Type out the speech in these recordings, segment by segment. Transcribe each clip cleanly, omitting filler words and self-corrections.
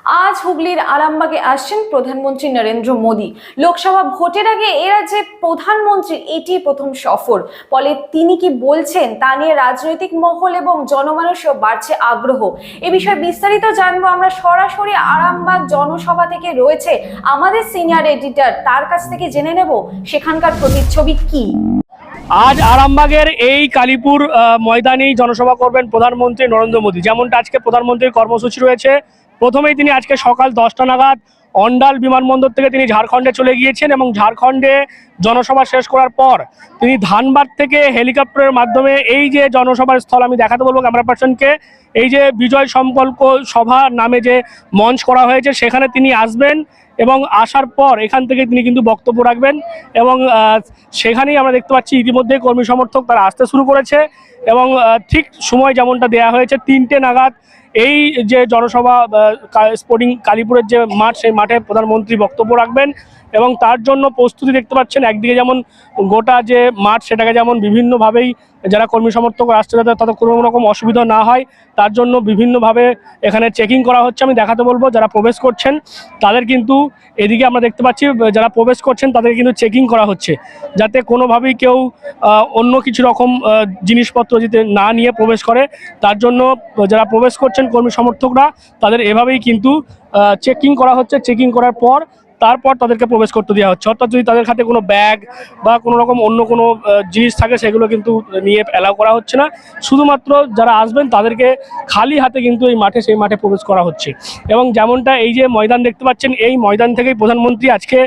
আজ হুগলির আরামবাগে আসছেন প্রধানমন্ত্রী নরেন্দ্র মোদী। লোকসভা ভোটের আগে এ রাজ্যে প্রধানমন্ত্রীর এটি প্রথম সফর। ফলে তিনি কি বলছেন তা নিয়ে রাজনৈতিক মহল এবং জনমানুষও বাড়ছে আগ্রহ। এ বিষয়ে বিস্তারিত জানবো আমরা সরাসরি আরামবাগ জনসভা থেকে রয়েছে আমাদের সিনিয়র এডিটর, তার কাছ থেকে জেনে নেব সেখানকার প্রতিচ্ছবি কি। আজ আরামবাগের এই কালীপুর ময়দানেই জনসভা করবেন প্রধানমন্ত্রী নরেন্দ্র মোদী। যেমনটা আজকে প্রধানমন্ত্রীর কর্মসূচি রয়েছে, প্রথমেই তিনি আজকে সকাল 10টা নাগাদ অন্ডাল বিমানবন্দর থেকে তিনি ঝাড়খণ্ডে চলে গিয়েছেন এবং ঝাড়খণ্ডে জনসভা শেষ করার পর তিনি ধানবাদ থেকে হেলিকপ্টারের মাধ্যমে এই যে জনসভার স্থল আমি দেখাতে বলবো ক্যামেরা পার্সনকে, এই যে বিজয় সম্পর্ক সভা নামে যে মঞ্চ করা হয়েছে সেখানে তিনি আসবেন এবং আসার পর এখান থেকে তিনি কিন্তু বক্তব্য রাখবেন এবং সেখানেই আমরা দেখতে পাচ্ছি ইতিমধ্যে কর্মী সমর্থক তারা আসতে শুরু করেছে এবং ঠিক সময় যেমনটা দেয়া হয়েছে 3টে নাগাদ এই যে জনসভা স্পোর্টিং কালীপুরের যে মাঠ সেই মাঠে প্রধানমন্ত্রী বক্তব্য রাখবেন এবং তার জন্য প্রস্তুতি দেখতে পাচ্ছেন। একদিকে যেমন গোটা যে মাঠ সেটাকে যেমন বিভিন্নভাবেই যারা কর্মী সমর্থক আসছে তাদের কোনো রকম অসুবিধা না হয় তার জন্য বিভিন্নভাবে এখানে চেকিং করা হচ্ছে। আমি দেখাতে বলবো যারা প্রবেশ করছেন তাদের কিন্তু এদিকে আমরা দেখতে পাচ্ছি যারা প্রবেশ করছেন তাদের কিন্তু চেকিং করা হচ্ছে যাতে কোনোভাবেই কেউ অন্য কিছু রকম জিনিসপত্র যাতে না নিয়ে প্রবেশ করে। তার জন্য যারা প্রবেশ করছেন কর্মী সমর্থকরা তাদের এভাবেই কিন্তু চেকিং করা হচ্ছে। চেকিং করার পর তারপর তাদেরকে প্রবেশ করতে দেওয়া হচ্ছে। অর্থাৎ যদি তাদের হাতে কোনো ব্যাগ বা কোনো রকম অন্য কোনো জিনিস থাকে সেগুলো কিন্তু নিয়ে অ্যালাউ করা হচ্ছে না। শুধুমাত্র যারা আসবেন তাদেরকে খালি হাতে কিন্তু এই মাঠে সেই মাঠে প্রবেশ করা হচ্ছে। এবং যেমনটা এই যে ময়দান দেখতে পাচ্ছেন এই ময়দান থেকেই প্রধানমন্ত্রী আজকে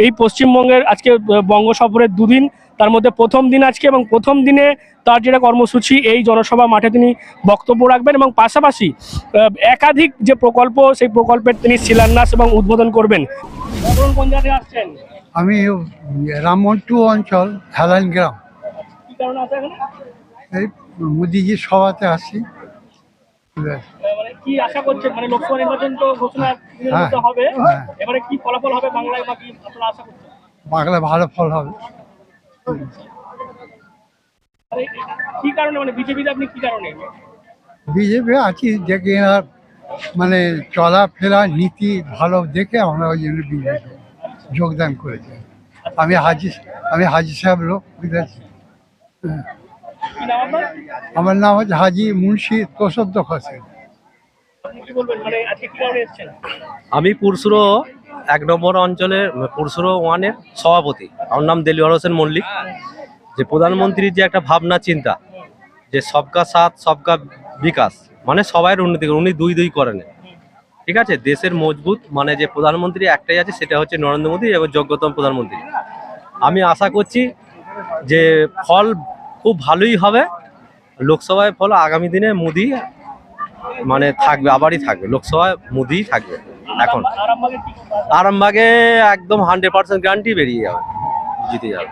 এই পশ্চিমবঙ্গের আজকে বঙ্গ সফরের দুদিন, তার মধ্যে প্রথম দিন আজকে এবং প্রথম দিনে তার যেটা কর্মসূচি এই জনসভা মাঠে তিনি বক্তব্য রাখবেন এবং পাশাপাশি একাধিক যে প্রকল্প সেই প্রকল্পের তিনি শিলান্যাস এবং উদ্বোধন করবেন। কোন জায়গা থেকে আসছেন? আমি রামমন্টু অঞ্চল হেলান গ্রাম। কি কারণে আছে এখানে? এই মোদিজির সভাতে আসি। মানে কি আশা করছেন? মানে লোকসভা নির্বাচন তো ঘোষণা হবে, এবারে কি ফলাফল হবে বাংলায় বা কি আপনারা আশা করছেন? বাংলায় ভালো ফল হবে। কি কারণে মানে বিজেপিতে আপনি কি কারণে? বিজেপি আছি দেখে এনার মানে চলাফেরা নীতি ভালো দেখে আমরা ওই জন্য বিজেপি যোগদান করেছি। আমি হাজি সাহেব লোক বুঝেছি। আমার নাম হচ্ছে হাজি মুন্সি তোষদ্দক হোসেন। আমি পুরসুরো 1 নম্বর অঞ্চলের পুরসুরো 1-এর সভাপতি। আমার নাম দেলিওয়ার হোসেন মল্লিক। যে প্রধানমন্ত্রীর যে একটা ভাবনা চিন্তা যে সবকা সাথ সবকা বিকাশ, মানে সবাই উন্নতি করে, উনি দুই করেন। ঠিক আছে, দেশের মজবুত মানে যে প্রধানমন্ত্রী একটাই আছে সেটা হচ্ছে নরেন্দ্র মোদী এবং যোগ্যতম প্রধানমন্ত্রী। আমি আশা করছি যে ফল খুব ভালোই হবে। লোকসভায় ফল আগামী দিনে মোদী মানে থাকবে, আবারই থাকবে, লোকসভায় মোদী থাকবে। এখন আরামবাগে একদম 100% গ্যারান্টি বেরিয়ে যাবে, জিতে যাবে।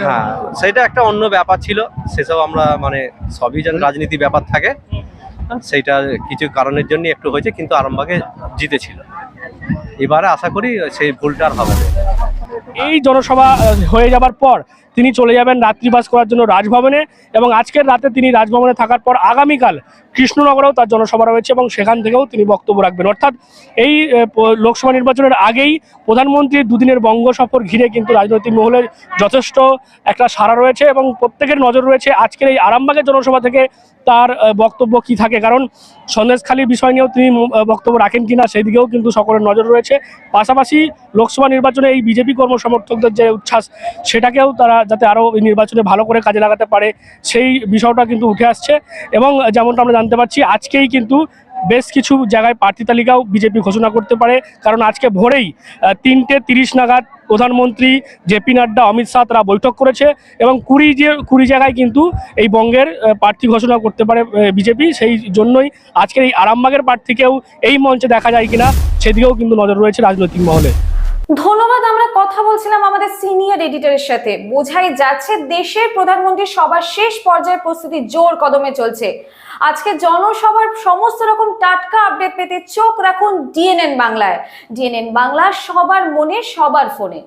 হ্যাঁ, সেটা একটা অন্য ব্যাপার ছিল, সেসব আমরা মানে সবই যেন রাজনীতি ব্যাপার থাকে, সেইটা কিছু কারণের জন্য একটু হয়েছে, কিন্তু আরামবাগে জিতেছিল। এবারে আশা করি সেই ভুলটা আর হবে না। এই জনসভা হয়ে যাবার পর তিনি চলে যাবেন রাত্রিবাস করার জন্য রাজভবনে এবং আজকের রাতে তিনি রাজভবনে থাকার পর আগামীকাল কৃষ্ণনগরেও তার জনসভা রয়েছে এবং সেখান থেকেও তিনি বক্তব্য রাখবেন। অর্থাৎ এই লোকসভা নির্বাচনের আগেই প্রধানমন্ত্রীর দুদিনের বঙ্গ সফর ঘিরে কিন্তু রাজনৈতিক মহলের যথেষ্ট একটা সাড়া রয়েছে এবং প্রত্যেকের নজর রয়েছে আজকের এই আরামবাগের জনসভা থেকে তার বক্তব্য কি থাকে। কারণ সন্দেশখালীর বিষয় নিয়েও তিনি বক্তব্য রাখেন কিনা সেই দিকেও কিন্তু সকলের নজর রয়েছে। পাশাপাশি লোকসভা নির্বাচনে এই বিজেপি কর্মসমর্থকদের যে উচ্ছ্বাস সেটাকেও তারা যাতে আরও নির্বাচনে ভালো করে কাজে লাগাতে পারে সেই বিষয়টা কিন্তু উঠে আসছে। এবং যেমনটা আমরা জানতে পারছি আজকেই কিন্তু বেশ কিছু জায়গায় প্রার্থী তালিকাও বিজেপি ঘোষণা করতে পারে, কারণ আজকে ভোরেই 3:30 নাগাদ প্রধানমন্ত্রী জেপি নাড্ডা, অমিত শাহ তারা বৈঠক করেছে এবং 20 জায়গায় কিন্তু এই বঙ্গের প্রার্থী ঘোষণা করতে পারে বিজেপি। সেই জন্যই আজকের এই আরামবাগের প্রার্থীকেও এই মঞ্চে দেখা যায় কিনা সেদিকেও কিন্তু নজর রয়েছে রাজনৈতিক মহলে। ধন্যবাদ। আমরা কথা বলছিলাম আমাদের সিনিয়র এডিটরের সাথে। বোঝাই যাচ্ছে দেশের প্রধানমন্ত্রী সবার শেষ পর্যায়ের প্রস্তুতি জোর কদমে চলছে। আজকে জনসভার সমস্ত রকম টাটকা আপডেট পেতে চোখ রাখুন ডিএনএন বাংলায়। ডিএনএন বাংলা, সবার মনে সবার ফোনে।